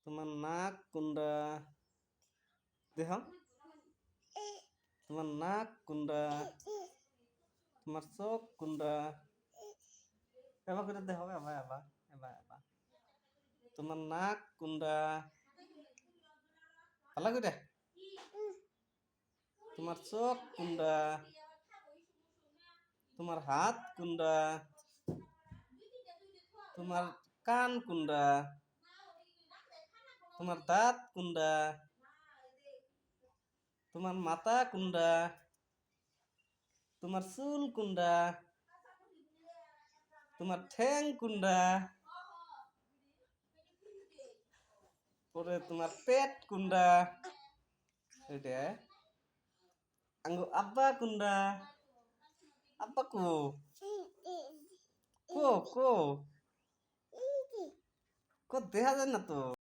তোমার নাক কোনটা? দেহ তোমার নাক কোনটা? তোমার চোখ কোনটা? এবার করে দেহ এবার এবার এবার এবার তোমার নাক কোনটা? ভালো করে তোমার চোখ কোনটা? তোমার হাত কোনটা? তোমার কান কোনটা? তোমার দাঁত কোনটা? তোমার মাথা কোনটা? তোমার চুল কোনটা? তোমার ঠ্যাং কোনটা? পরে তোমার পেট কোনটা? এটা আঙ্গু আব্বা কোনটা? আব্বা কো কো কো কো দেখা যায় না তো।